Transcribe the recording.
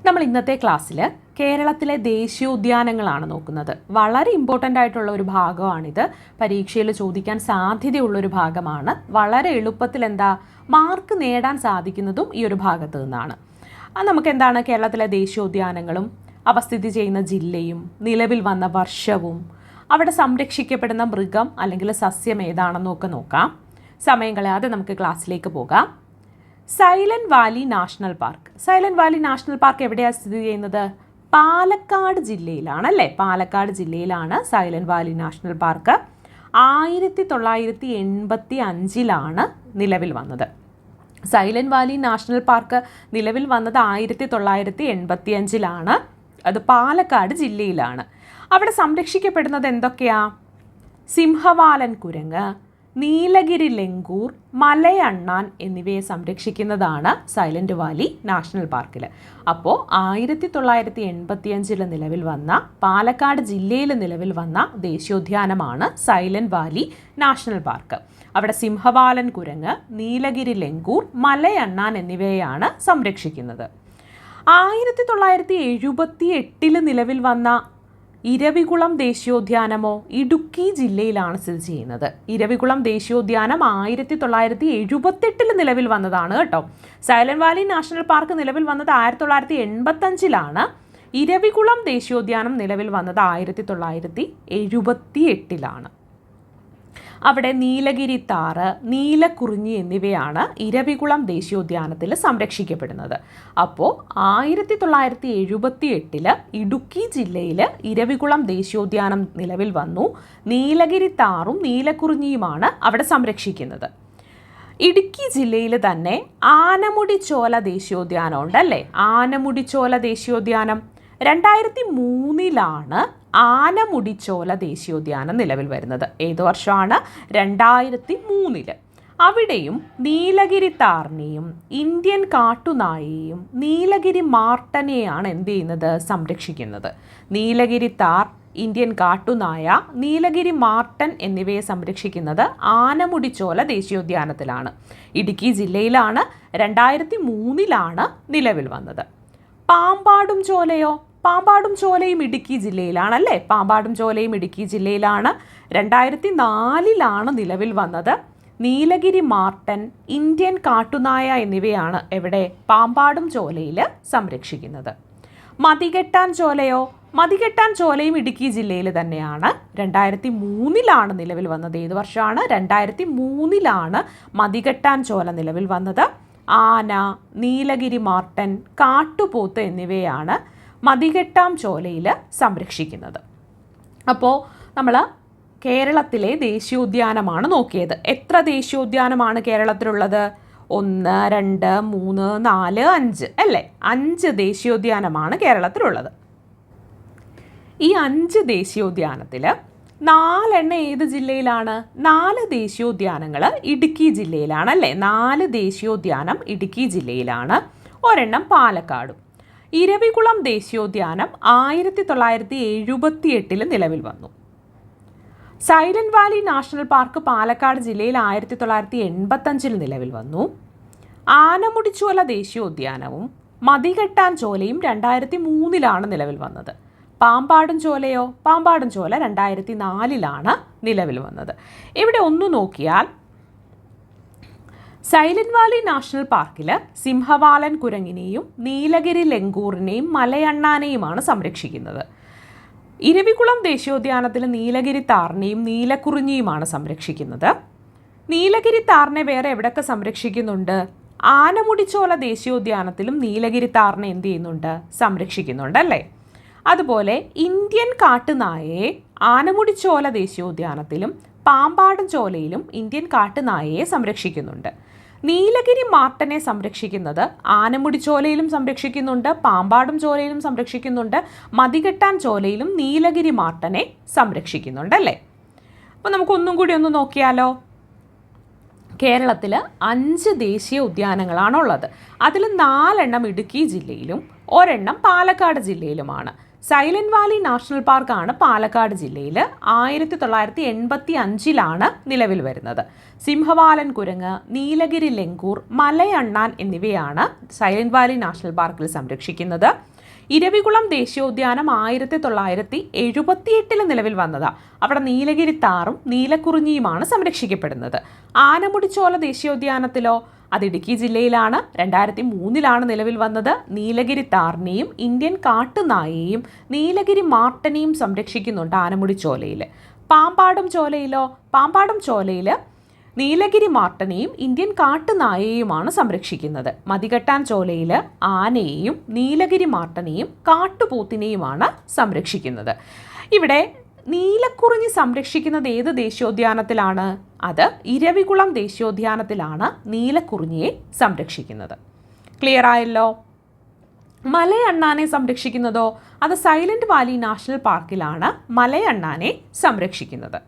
നമ്മൾ ഇന്നത്തെ ക്ലാസ്സിൽ കേരളത്തിലെ ദേശീയോദ്യാനങ്ങളാണ് നോക്കുന്നത്. വളരെ ഇമ്പോർട്ടൻ്റ് ആയിട്ടുള്ള ഒരു ഭാഗമാണിത്. പരീക്ഷയിൽ ചോദിക്കാൻ സാധ്യതയുള്ളൊരു ഭാഗമാണ്. വളരെ എളുപ്പത്തിൽ മാർക്ക് നേടാൻ സാധിക്കുന്നതും ഈ ഒരു ഭാഗത്ത് നിന്നാണ്. നമുക്ക് എന്താണ് കേരളത്തിലെ ദേശീയോദ്യാനങ്ങളും അവ സ്ഥിതി ചെയ്യുന്ന ജില്ലയും നിലവിൽ വന്ന വർഷവും അവിടെ സംരക്ഷിക്കപ്പെടുന്ന മൃഗം അല്ലെങ്കിൽ സസ്യം ഏതാണെന്നൊക്കെ നോക്കാം. സമയം കളയാതെ നമുക്ക് ക്ലാസ്സിലേക്ക് പോകാം. Silent Valley national park. Silent Valley national park എവിടെയാണ് സ്ഥിതി ചെയ്യുന്നത്? പാലക്കാട് ജില്ലയിലാണ് അല്ലേ? പാലക്കാട് ജില്ലയിലാണ് സൈലന്റ് വാലി നാഷണൽ പാർക്ക്. 1985 നിലവിൽ വന്നത്. സൈലന്റ് വാലി നാഷണൽ പാർക്ക് നിലവിൽ വന്നത് 1985. അത് പാലക്കാട് ജില്ലയിലാണ്. അവിടെ സംരക്ഷിക്കപ്പെടുന്നത് എന്തൊക്കെയാ? സിംഹവാലൻ കുരങ്ങ്, നീലഗിരി ലങ്കൂർ, മലയണ്ണാൻ എന്നിവയെ സംരക്ഷിക്കുന്നതാണ് സൈലന്റ് വാലി നാഷണൽ പാർക്കിൽ. അപ്പോൾ 1985 നിലവിൽ വന്ന പാലക്കാട് ജില്ലയിൽ നിലവിൽ വന്ന ദേശീയോദ്യാനമാണ് സൈലന്റ് വാലി നാഷണൽ പാർക്ക്. അവിടെ സിംഹവാലൻ കുരങ്ങ്, നീലഗിരി ലങ്കൂർ, മലയണ്ണാൻ എന്നിവയെയാണ് സംരക്ഷിക്കുന്നത്. 1978 നിലവിൽ വന്ന ഇരവികുളം ദേശീയോദ്യാനമോ ഇടുക്കി ജില്ലയിലാണ് സ്ഥിതി ചെയ്യുന്നത്. ഇരവികുളം ദേശീയോദ്യാനം 1978 നിലവിൽ വന്നതാണ് കേട്ടോ. സൈലന്റ് വാലി നാഷണൽ പാർക്ക് നിലവിൽ വന്നത് 1985. ഇരവികുളം ദേശീയോദ്യാനം നിലവിൽ വന്നത് 1978. അവിടെ നീലഗിരി താറ്, നീലക്കുറിഞ്ഞി എന്നിവയാണ് ഇരവികുളം ദേശീയോദ്യാനത്തിൽ സംരക്ഷിക്കപ്പെടുന്നത്. അപ്പോൾ 1978 ഇടുക്കി ജില്ലയിൽ ഇരവികുളം ദേശീയോദ്യാനം നിലവിൽ വന്നു. നീലഗിരി താറും നീലക്കുറിഞ്ഞിയുമാണ് അവിടെ സംരക്ഷിക്കുന്നത്. ഇടുക്കി ജില്ലയിൽ തന്നെ ആനമുടിച്ചോല ദേശീയോദ്യാനം ഉണ്ടല്ലേ? ആനമുടിച്ചോല ദേശീയോദ്യാനം 2003 ആനമുടിച്ചോല ദേശീയോദ്യാനം നിലവിൽ വരുന്നത്. ഏത് വർഷമാണ്? 2003. അവിടെയും നീലഗിരി താറിനെയും ഇന്ത്യൻ കാട്ടുനായയെയും നീലഗിരി മാർട്ടനെയാണ് എന്ത് ചെയ്യുന്നത്? സംരക്ഷിക്കുന്നത്. നീലഗിരി താർ, ഇന്ത്യൻ കാട്ടുനായ, നീലഗിരി മാർട്ടൻ എന്നിവയെ സംരക്ഷിക്കുന്നത് ആനമുടിച്ചോല ദേശീയോദ്യാനത്തിലാണ്. ഇടുക്കി ജില്ലയിലാണ്. 2003 നിലവിൽ വന്നത്. പാമ്പാടും ചോലയോ? പാമ്പാടും ചോലയും ഇടുക്കി ജില്ലയിലാണല്ലേ? പാമ്പാടും ചോലയും ഇടുക്കി ജില്ലയിലാണ്. 2004 നിലവിൽ വന്നത്. നീലഗിരി മാർട്ടൻ, ഇന്ത്യൻ കാട്ടുനായ എന്നിവയാണ് എവിടെ? പാമ്പാടും ചോലയിൽ സംരക്ഷിക്കുന്നത്. മതികെട്ടാൻ ചോലയോ? മതികെട്ടാൻ ചോലയും ഇടുക്കി ജില്ലയിൽ തന്നെയാണ്. 2003 നിലവിൽ വന്നത്. ഏത് വർഷമാണ്? 2003 മതികെട്ടാൻ ചോല നിലവിൽ വന്നത്. ആന, നീലഗിരി മാർട്ടൻ, കാട്ടുപോത്ത് എന്നിവയാണ് മതികെട്ടാം ചോലയിൽ സംരക്ഷിക്കുന്നത്. അപ്പോൾ നമ്മൾ കേരളത്തിലെ ദേശീയോദ്യാനമാണ് നോക്കിയത്. എത്ര ദേശീയോദ്യാനമാണ് കേരളത്തിലുള്ളത്? 1, 2, 3, 4, 5 അല്ലേ? 5 ദേശീയോദ്യാനമാണ് കേരളത്തിലുള്ളത്. ഈ 5 ദേശീയോദ്യാനത്തിൽ 4 ഏത് ജില്ലയിലാണ്? 4 ദേശീയോദ്യാനങ്ങൾ ഇടുക്കി ജില്ലയിലാണ് അല്ലേ? 4 ദേശീയോദ്യാനം ഇടുക്കി ജില്ലയിലാണ്. ഒരെണ്ണം പാലക്കാടും. ഇരവികുളം ദേശീയോദ്യാനം 1978 നിലവിൽ വന്നു. Silent Valley national park Palakkad ജില്ലയിൽ 1985 നിലവിൽ വന്നു. ആനമുടിച്ചോല ദേശീയോദ്യാനവും മതികെട്ടാൻ ചോലയും 2003 നിലവിൽ വന്നത്. പാമ്പാടും ചോലയോ? പാമ്പാടും ചോല 2004 നിലവിൽ വന്നത്. ഇവിടെ ഒന്ന് നോക്കിയാൽ സൈലന്റ് വാലി നാഷണൽ പാർക്കിൽ സിംഹവാലൻ കുരങ്ങിനെയും നീലഗിരി ലങ്കൂറിനെയും മലയണ്ണാനെയുമാണ് സംരക്ഷിക്കുന്നത്. ഇരവികുളം ദേശീയോദ്യാനത്തിൽ നീലഗിരി താറിനെയും നീലക്കുറിഞ്ഞിയുമാണ് സംരക്ഷിക്കുന്നത്. നീലഗിരി താറിനെ വേറെ എവിടെയൊക്കെ സംരക്ഷിക്കുന്നുണ്ട്? ആനമുടിച്ചോല ദേശീയോദ്യാനത്തിലും നീലഗിരി താറിനെ എന്ത് ചെയ്യുന്നുണ്ട്? സംരക്ഷിക്കുന്നുണ്ട് അല്ലേ? അതുപോലെ ഇന്ത്യൻ കാട്ടുനായയെ ആനമുടിച്ചോല ദേശീയോദ്യാനത്തിലും പാമ്പാടും ചോലയിലും ഇന്ത്യൻ കാട്ടുനായയെ സംരക്ഷിക്കുന്നുണ്ട്. നീലഗിരി മാർട്ടനെ സംരക്ഷിക്കുന്നത് ആനമുടിച്ചോലയിലും സംരക്ഷിക്കുന്നുണ്ട്, പാമ്പാടും ചോലയിലും സംരക്ഷിക്കുന്നുണ്ട്, മതികെട്ടാൻ ചോലയിലും നീലഗിരി മാർട്ടനെ സംരക്ഷിക്കുന്നുണ്ട് അല്ലേ? അപ്പോൾ നമുക്കൊന്നും കൂടി ഒന്ന് നോക്കിയാലോ. കേരളത്തിൽ 5 ദേശീയ ഉദ്യാനങ്ങളാണുള്ളത്. അതിൽ 4 ഇടുക്കി ജില്ലയിലും ഒരെണ്ണം പാലക്കാട് ജില്ലയിലുമാണ്. സൈലന്റ് വാലി നാഷണൽ പാർക്കാണ് പാലക്കാട് ജില്ലയിൽ 1985 നിലവിൽ വരുന്നത്. സിംഹവാലൻ കുരങ്ങ്, നീലഗിരി ലങ്കൂർ, മലയണ്ണാൻ എന്നിവയാണ് സൈലന്റ് വാലി നാഷണൽ പാർക്കിൽ സംരക്ഷിക്കുന്നത്. ഇരവികുളം ദേശീയോദ്യാനം 1978 നിലവിൽ വന്നതാണ്. അവിടെ നീലഗിരി താറും നീലക്കുറിഞ്ഞിയുമാണ് സംരക്ഷിക്കപ്പെടുന്നത്. ആനമുടിച്ചോല ദേശീയോദ്യാനത്തിലോ അത് ഇടുക്കി ജില്ലയിലാണ്. 2003 നിലവിൽ വന്നത്. നീലഗിരി താറിനെയും ഇന്ത്യൻ കാട്ടുനായയെയും നീലഗിരി മാർട്ടനെയും സംരക്ഷിക്കുന്നുണ്ട് ആനമുടിച്ചോലയിൽ. പാമ്പാടും ചോലയിൽ നീലഗിരി മാർട്ടനെയും ഇന്ത്യൻ കാട്ടുനായയെയുമാണ് സംരക്ഷിക്കുന്നത്. മതികെട്ടാൻ ചോലയിൽ ആനയെയും നീലഗിരി മാർട്ടനെയും കാട്ടുപോത്തിനെയുമാണ് സംരക്ഷിക്കുന്നത്. ഇവിടെ നീലക്കുറിഞ്ഞി സംരക്ഷിക്കുന്നത് ഏത് ദേശീയോദ്യാനത്തിലാണ്? അത് ഇരവികുളം ദേശീയോദ്യാനത്തിലാണ് നീലക്കുറിഞ്ഞിയെ സംരക്ഷിക്കുന്നത്. ക്ലിയർ ആയല്ലോ? മലയണ്ണാനെ സംരക്ഷിക്കുന്നതോ? അത് സൈലന്റ് വാലി നാഷണൽ പാർക്കിലാണ് മലയണ്ണാനെ സംരക്ഷിക്കുന്നത്.